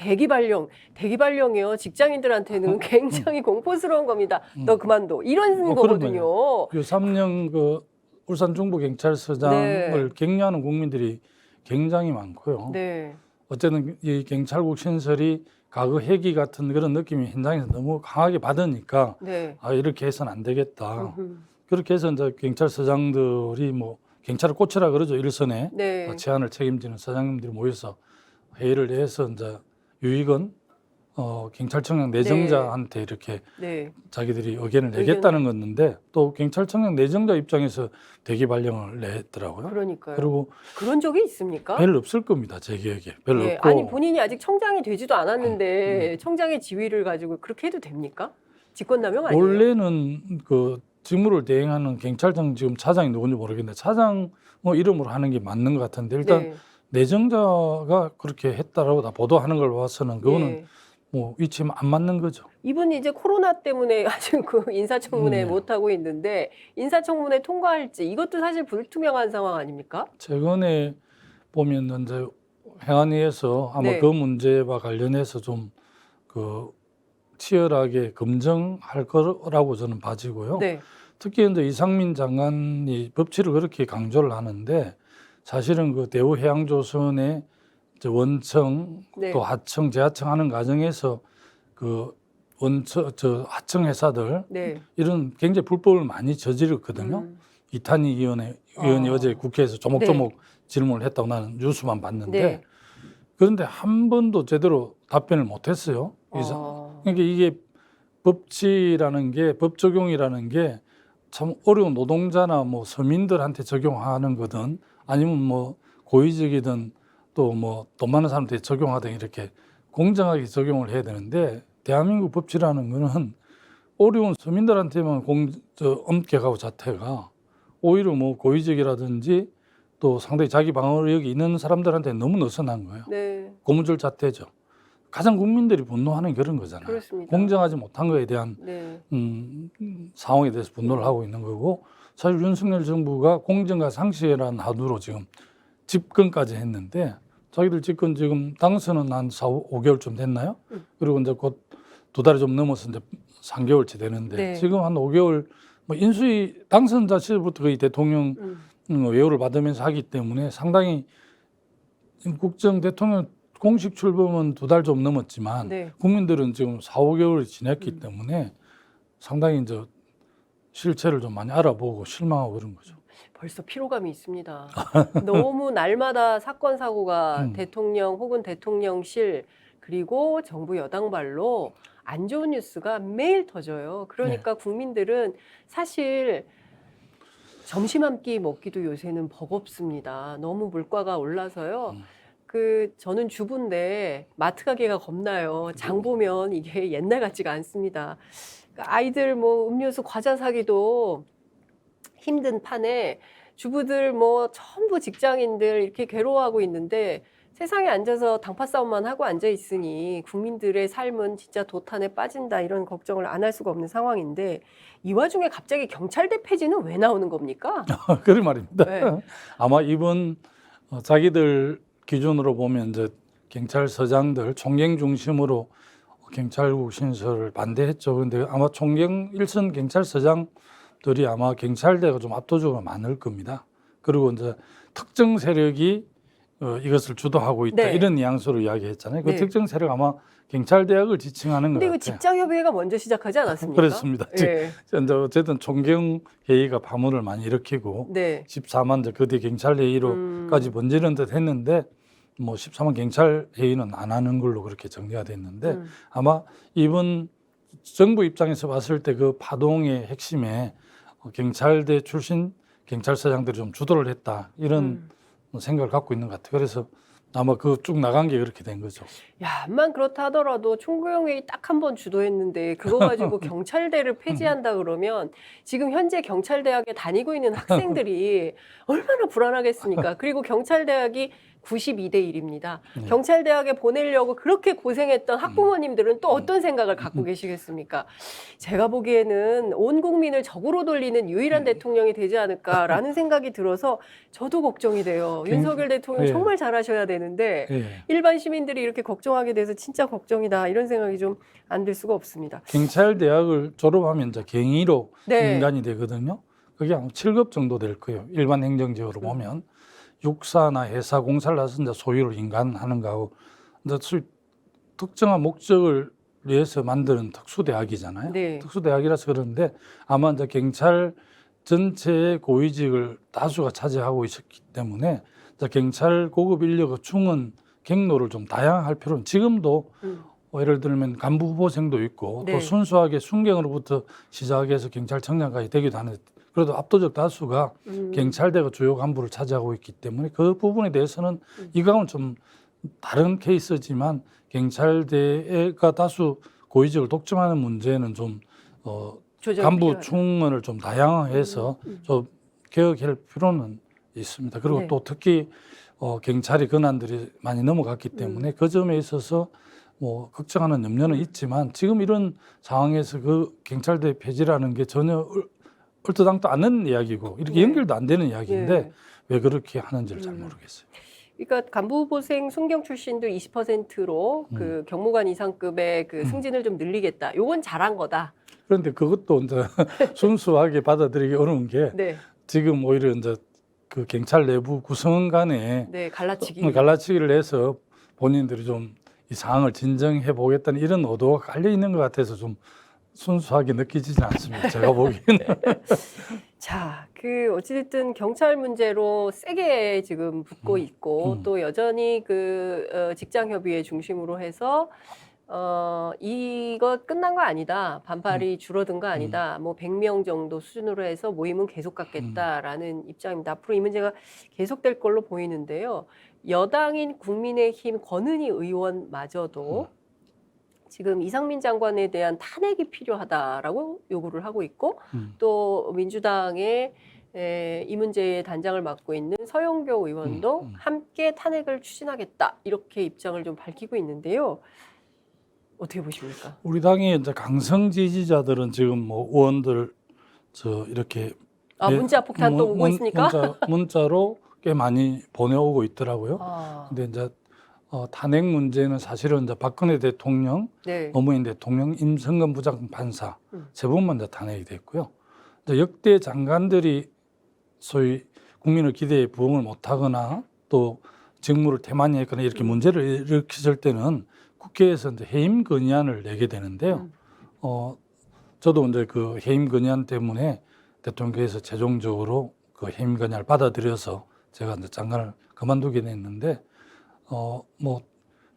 대기발령이요. 직장인들한테는 굉장히 공포스러운 겁니다. 너 그만둬. 이런 거거든요. 그 3년 그 울산 중부경찰서장을 네. 격려하는 국민들이 굉장히 많고요. 네. 어쨌든 이 경찰국 신설이 과거 회기 같은 그런 느낌이 현장에서 너무 강하게 받으니까 네. 아, 이렇게 해서는 안 되겠다. 음흠. 그렇게 해서 이제 경찰서장들이 뭐 경찰을 꽂히라 그러죠. 일선에 네. 치안을 책임지는 서장님들이 모여서 회의를 해서 이제 유익은 경찰청장 내정자한테 이렇게 네. 자기들이 의견을 내겠다는 건데 또 경찰청장 내정자 입장에서 대기 발령을 냈더라고요. 그러니까요. 그리고 그런 적이 있습니까? 별로 없을 겁니다. 제 기억에 별로 예, 없고. 아니 본인이 아직 청장이 되지도 않았는데 청장의 지위를 가지고 그렇게 해도 됩니까? 직권남용 아니에요? 원래는 그 직무를 대행하는 경찰청 지금 차장이 누군지 모르겠는데 차장 이름으로 하는 게 맞는 것 같은데 일단 네. 내정자가 그렇게 했다라고 다 보도하는 걸 봐서는 그거는 예. 뭐 위치면 안 맞는 거죠. 이분이 이제 코로나 때문에 아직 그 인사청문회 못 하고 있는데 인사청문회 통과할지 이것도 사실 불투명한 상황 아닙니까? 최근에 보면 이제 행안위에서 아마 네. 그 문제와 관련해서 좀 그 치열하게 검증할 거라고 저는 봐지고요. 네. 특히 이제 이상민 장관이 법치를 그렇게 강조를 하는데 사실은 그 대우해양조선의 이제 원청 네. 또 하청, 재하청 하는 과정에서 그 하청 회사들 네. 이런 굉장히 불법을 많이 저질렀거든요. 이탄희 의원이 어제 국회에서 조목조목 질문을 했다고 나는 뉴스만 봤는데 네. 그런데 한 번도 제대로 답변을 못했어요. 그러니까 이게 법치라는 게 법 적용이라는 게 참 어려운 노동자나 뭐 서민들한테 적용하는 거든 아니면 뭐 고위직이든 또 뭐 돈 많은 사람한테 적용하든 이렇게 공정하게 적용을 해야 되는데 대한민국 법치라는 거는 어려운 서민들한테만 엄격하고 자태가 오히려 뭐 고위직이라든지 또 상당히 자기 방어력이 있는 사람들한테 너무 느슨한 거예요. 네. 고무줄 자태죠. 가장 국민들이 분노하는 그런 거잖아요. 그렇습니다. 공정하지 못한 거에 대한 네. 상황에 대해서 분노를 하고 있는 거고 사실 윤석열 정부가 공정과 상식이라는 하두로 지금 집권까지 했는데 자기들 집권 지금 당선은 한 5개월쯤 됐나요? 그리고 이제 곧 2달이 좀 넘어서 이제 3개월째 되는데 네. 지금 한 5개월 뭐 인수위 당선자 시절부터 거의 대통령 외호를 받으면서 하기 때문에 상당히 국정 대통령 공식 출범은 2달 좀 넘었지만 네. 국민들은 지금 4, 5개월이 지났기 때문에 상당히 이제 실체를 좀 많이 알아보고 실망하고 그런 거죠. 벌써 피로감이 있습니다. 너무 날마다 사건 사고가 대통령 혹은 대통령실 그리고 정부 여당발로 안 좋은 뉴스가 매일 터져요. 그러니까 국민들은 사실 점심 한 끼 먹기도 요새는 버겁습니다. 너무 물가가 올라서요. 저는 주부인데 마트 가기가 겁나요. 장 보면 이게 옛날 같지가 않습니다. 아이들 뭐 음료수 과자 사기도 힘든 판에 주부들 뭐 전부 직장인들 이렇게 괴로워하고 있는데 세상에 앉아서 당파 싸움만 하고 앉아 있으니 국민들의 삶은 진짜 도탄에 빠진다 이런 걱정을 안 할 수가 없는 상황인데 이 와중에 갑자기 경찰대 폐지는 왜 나오는 겁니까? 그런 말입니다. 네. 아마 이번 자기들 기준으로 보면 이제 경찰서장들 총경 중심으로 경찰국 신설을 반대했죠. 그런데 아마 총경 일선 경찰서장들이 아마 경찰대가 좀 압도적으로 많을 겁니다. 그리고 이제 특정 세력이 이것을 주도하고 있다 네. 이런 뉘앙스로 이야기했잖아요. 그 네. 특정 세력 아마 경찰대학을 지칭하는 것 근데 이거 같아요. 직장협의회가 먼저 시작하지 않았습니까? 그렇습니다. 네. 어쨌든 총경 회의가 파문을 많이 일으키고 네. 14만 그 뒤 경찰 회의로까지 번지는 듯 했는데 뭐 14만 경찰 회의는 안 하는 걸로 그렇게 정리가 됐는데 아마 이번 정부 입장에서 봤을 때 그 파동의 핵심에 경찰대 출신 경찰서장들이 좀 주도를 했다 이런 생각을 갖고 있는 것 같아요. 그래서 아마 그 쭉 나간 게 그렇게 된 거죠. 야, 암만 그렇다 하더라도 총괄회의 딱 한 번 주도했는데 그거 가지고 경찰대를 폐지한다 그러면 지금 현재 경찰대학에 다니고 있는 학생들이 얼마나 불안하겠습니까? 그리고 경찰대학이 92대 1입니다. 네. 경찰대학에 보내려고 그렇게 고생했던 학부모님들은 또 어떤 생각을 갖고 계시겠습니까? 제가 보기에는 온 국민을 적으로 돌리는 유일한 대통령이 되지 않을까라는 생각이 들어서 저도 걱정이 돼요. 윤석열 대통령 네. 정말 잘하셔야 되는데 예. 일반 시민들이 이렇게 걱정하게 돼서 진짜 걱정이다 이런 생각이 좀 안 들 수가 없습니다. 경찰대학을 졸업하면 이제 경위로 네. 인간이 되거든요. 그게 아마 7급 정도 될 거예요. 일반 행정직으로 보면. 육사나 회사 공사를 해서 이제 소유를 인간하는 거하고 이제 특정한 목적을 위해서 만드는 특수대학이잖아요. 네. 특수대학이라서 그러는데 아마 이제 경찰 전체의 고위직을 다수가 차지하고 있었기 때문에 이제 경찰 고급 인력의 충원 경로를 좀 다양할 필요는 지금도 예를 들면 간부 후보생도 있고 네. 또 순수하게 순경으로부터 시작해서 경찰청장까지 되기도 하는 그래도 압도적 다수가 경찰대가 주요 간부를 차지하고 있기 때문에 그 부분에 대해서는 이거하고는 좀 다른 케이스지만 경찰대가 다수 고위직을 독점하는 문제는 좀 조정이 간부 필요하다. 충원을 좀 다양화해서 좀 개혁할 필요는 있습니다. 그리고 네. 또 특히 경찰의 권한들이 많이 넘어갔기 때문에 그 점에 있어서 뭐 걱정하는 염려는 있지만 지금 이런 상황에서 그 경찰대 폐지라는 게 전혀 얼토당토 않는 이야기고 이렇게 네. 연결도 안 되는 이야기인데 네. 왜 그렇게 하는지를 잘 모르겠어요. 그러니까 간부 후보생 순경 출신도 20%로 그 경무관 이상급의 그 승진을 좀 늘리겠다. 요건 잘한 거다. 그런데 그것도 이제 순수하게 받아들이기 어려운 게 네. 지금 오히려 이제 그 경찰 내부 구성원 간에 네, 갈라치기. 갈라치기를 해서 본인들이 좀 이 상황을 진정해 보겠다는 이런 의도가 깔려 있는 것 같아서 좀 순수하게 느껴지진 않습니다. 제가 보기에는. 자, 그 어찌됐든 경찰 문제로 세게 지금 붙고 있고 또 여전히 그 직장 협의회 중심으로 해서 이거 끝난 거 아니다. 반발이 줄어든 거 아니다. 뭐 100명 정도 수준으로 해서 모임은 계속 갖겠다라는 입장입니다. 앞으로 이 문제가 계속될 걸로 보이는데요. 여당인 국민의힘 권은희 의원마저도 지금 이상민 장관에 대한 탄핵이 필요하다라고 요구를 하고 있고 또 민주당의 이 문제의 단장을 맡고 있는 서영교 의원도 함께 탄핵을 추진하겠다 이렇게 입장을 좀 밝히고 있는데요. 어떻게 보십니까? 우리 당의 이제 강성 지지자들은 지금 뭐 의원들 이렇게 문자 폭탄 또 오고 있으니까 문자로 꽤 많이 보내오고 있더라고요. 근데 이제 탄핵 문제는 사실은 이제 박근혜 대통령, 네. 노무현 대통령, 임성근 부장판사 세 분만 이제 탄핵이 됐고요. 이제 역대 장관들이 소위 국민의 기대에 부응을 못하거나 또 직무를 태만히 했거나 이렇게 문제를 일으켰을 때는 국회에서 이제 해임 건의안을 내게 되는데요. 저도 이제 그 해임 건의안 때문에 대통령께서 최종적으로 그 해임 건의안을 받아들여서 제가 이제 장관을 그만두게 됐는데 뭐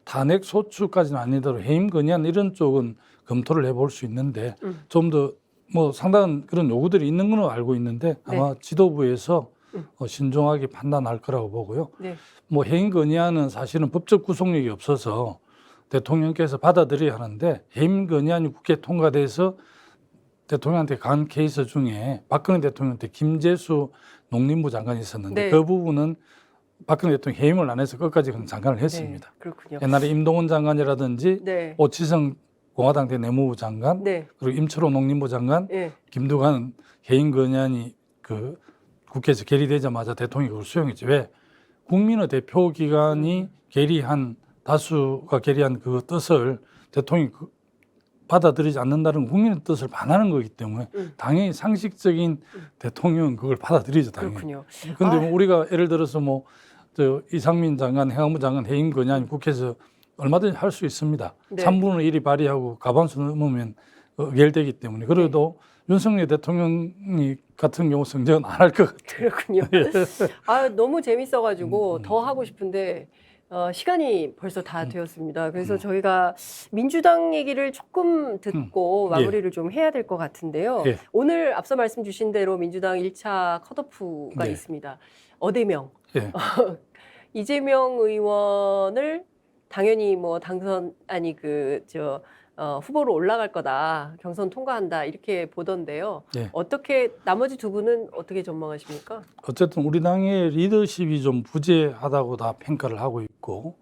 탄핵 소추까지는 아니더라도 해임 건의안 이런 쪽은 검토를 해볼 수 있는데 좀 더 뭐 상당한 그런 요구들이 있는 건 알고 있는데 아마 지도부에서 신중하게 판단할 거라고 보고요. 네. 뭐 해임 건의안은 사실은 법적 구속력이 없어서 대통령께서 받아들여야 하는데 해임 건의안이 국회에 통과돼서 대통령한테 간 케이스 중에 박근혜 대통령한테 김재수 농림부 장관이 있었는데 네. 그 부분은 박근혜 대통령 해임을 안 해서 끝까지 그냥 장관을 했습니다. 네, 그렇군요. 옛날에 임동원 장관이라든지 네. 오치성 공화당 대 내무부 장관 네. 그리고 임철호 농림부 장관 네. 김두관 해임 건의안이 그 국회에서 결의되자마자 대통령이 그걸 수용했지. 왜? 국민의 대표 기관이 결의한 다수가 결의한 그 뜻을 대통령이 받아들이지 않는다는 국민의 뜻을 반하는 거기 때문에 당연히 상식적인 대통령은 그걸 받아들이죠. 당연히. 그렇군요. 그런데 뭐 우리가 예를 들어서 뭐 이상민 장관, 행안부 장관 해임 건의안 국회에서 얼마든지 할 수 있습니다. 네. 3분의 1이 발의하고 과반수 넘으면 의결되기 때문에 그래도 윤석열 대통령이 같은 경우 성적은 안 할 것 같아요. 그렇군요. 너무 재밌어가지고 더 하고 싶은데 시간이 벌써 다 되었습니다. 그래서 저희가 민주당 얘기를 조금 듣고 마무리를 좀 해야 될 것 같은데요. 예. 오늘 앞서 말씀 주신 대로 민주당 1차 컷오프가 네. 있습니다. 어대명. 예. 이재명 의원을 당연히 뭐 후보로 올라갈 거다. 경선 통과한다. 이렇게 보던데요. 예. 어떻게 나머지 두 분은 어떻게 전망하십니까? 어쨌든 우리 당의 리더십이 좀 부재하다고 다 평가를 하고 있고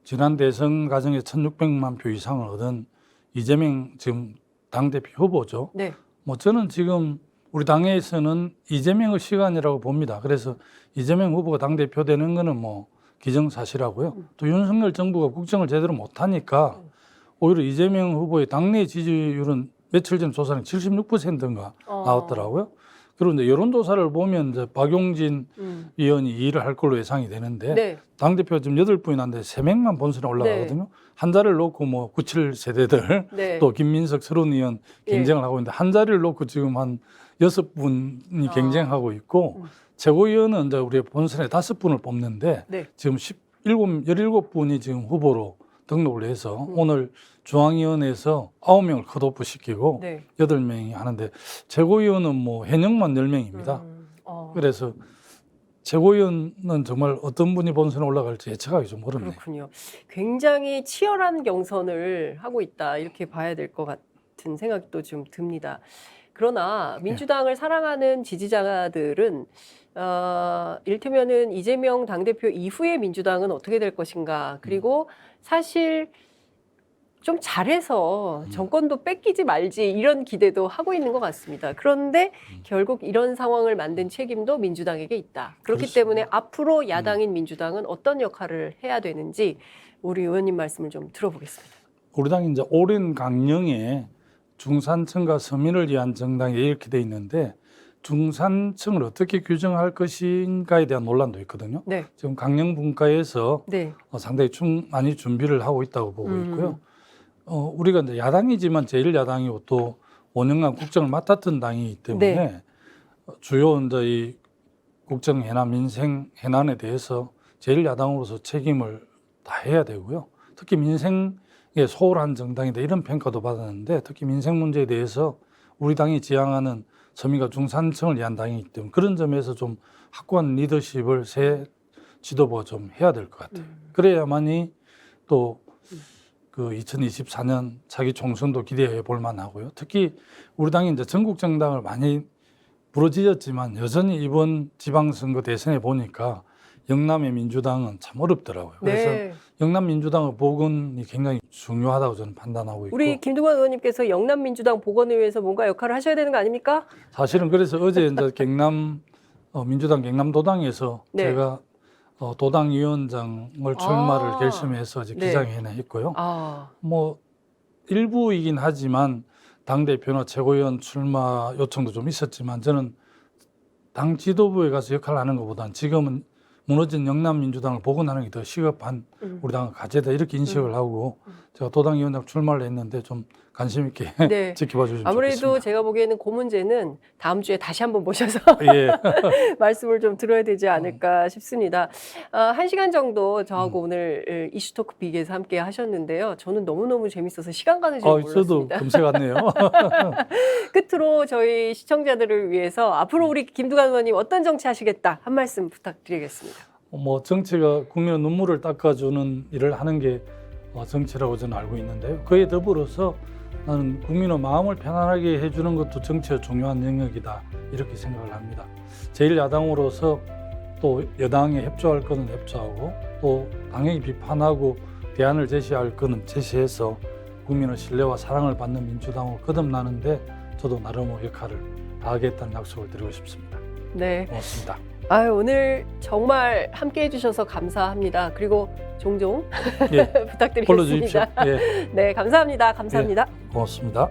지난 대선 과정에 1,600만 표 이상을 얻은 이재명 지금 당대표 후보죠. 네. 뭐 저는 지금 우리 당에서는 이재명의 시간이라고 봅니다. 그래서 이재명 후보가 당대표 되는 거는 뭐 기정사실하고요. 또 윤석열 정부가 국정을 제대로 못하니까 오히려 이재명 후보의 당내 지지율은 며칠 전 조사는 76%인가 나왔더라고요. 그리고 이제 여론조사를 보면 이제 박용진 의원이 2위를 할 걸로 예상이 되는데 네. 당대표 지금 8분인데 3명만 본선에 올라가거든요. 한 자리를 놓고 뭐 97세대들 네. 또 김민석 새로운 의원 경쟁을 하고 있는데 한 자리를 놓고 지금 한 6분이 경쟁하고 있고 최고위원은 이제 우리 본선에 5분을 뽑는데 네. 지금 17분이 지금 후보로 등록을 해서 오늘 중앙위원회에서 9명을 컷오프 시키고 네. 8명이 하는데 최고위원은 뭐 현역만 10명입니다. 그래서 최고위원은 정말 어떤 분이 본선에 올라갈지 예측하기 좀 어렵네요. 그렇군요. 굉장히 치열한 경선을 하고 있다 이렇게 봐야 될 것 같은 생각도 좀 듭니다. 그러나 민주당을 사랑하는 지지자들은 이를테면은 이재명 당대표 이후의 민주당은 어떻게 될 것인가. 그리고 사실 좀 잘해서 정권도 뺏기지 말지 이런 기대도 하고 있는 것 같습니다. 그런데 결국 이런 상황을 만든 책임도 민주당에게 있다. 그렇기 그렇습니다. 때문에 앞으로 야당인 민주당은 어떤 역할을 해야 되는지 우리 의원님 말씀을 좀 들어보겠습니다. 우리 당이 이제 오랜 강령에 중산층과 서민을 위한 정당이 이렇게 돼 있는데 중산층을 어떻게 규정할 것인가에 대한 논란도 있거든요. 네. 지금 강령 분과에서 네. 상당히 많이 준비를 하고 있다고 보고 있고요. 우리가 이제 야당이지만 제1야당이고 또 5년간 국정을 맡았던 당이기 때문에 네. 주요 이제 이 국정 해난 민생 해난에 대해서 제1야당으로서 책임을 다해야 되고요. 특히 민생에 소홀한 정당이다 이런 평가도 받았는데 특히 민생 문제에 대해서 우리 당이 지향하는 서민과 중산층을 위한 당이기 때문에 그런 점에서 좀 확고한 리더십을 새 지도부가 좀 해야 될 것 같아요. 그래야만이 또 그 2024년 차기 총선도 기대해 볼 만하고요. 특히 우리 당이 이제 전국 정당을 많이 부러지었지만 여전히 이번 지방선거 대선에 보니까 영남의 민주당은 참 어렵더라고요. 그래서 네. 영남 민주당의 복원이 굉장히 중요하다고 저는 판단하고 있고 우리 김두관 의원님께서 영남민주당 복원을 위해서 뭔가 역할을 하셔야 되는 거 아닙니까? 사실은 그래서 어제 이제 경남 민주당 경남도당에서 네. 제가 도당위원장을 출마를 결심해서 이제 네. 기자회견에 했고요. 뭐 일부이긴 하지만 당 대표나 최고위원 출마 요청도 좀 있었지만 저는 당 지도부에 가서 역할을 하는 것보다는 지금은 무너진 영남민주당을 복원하는 게 더 시급한 우리 당의 과제다 이렇게 인식을 하고 제가 도당위원장 출마를 했는데 좀 관심 있게 네. 지켜봐 주시면 아무래도 좋겠습니다. 제가 보기에는 그 문제는 다음 주에 다시 한번 모셔서 예. 말씀을 좀 들어야 되지 않을까 싶습니다. 1시간 정도 저하고 오늘 이슈토크 빅에서 함께 하셨는데요. 저는 너무너무 재밌어서 시간 가는 줄 저도 몰랐습니다. 금세 갔네요. 끝으로 저희 시청자들을 위해서 앞으로 우리 김두관 의원님 어떤 정치 하시겠다 한 말씀 부탁드리겠습니다. 뭐 정치가 국민의 눈물을 닦아주는 일을 하는 게 정치라고 저는 알고 있는데요. 그에 더불어서 나는 국민의 마음을 편안하게 해주는 것도 정치의 중요한 영역이다 이렇게 생각을 합니다. 제1야당으로서 또 여당에 협조할 거는 협조하고 또 당연히 비판하고 대안을 제시할 거는 제시해서 국민의 신뢰와 사랑을 받는 민주당으로 거듭나는데 저도 나름의 역할을 다하겠다는 약속을 드리고 싶습니다. 네. 고맙습니다. 오늘 정말 함께 해주셔서 감사합니다. 그리고 종종 예, 부탁드리겠습니다. 불러주십시오. 예, 네, 감사합니다. 감사합니다. 고맙습니다.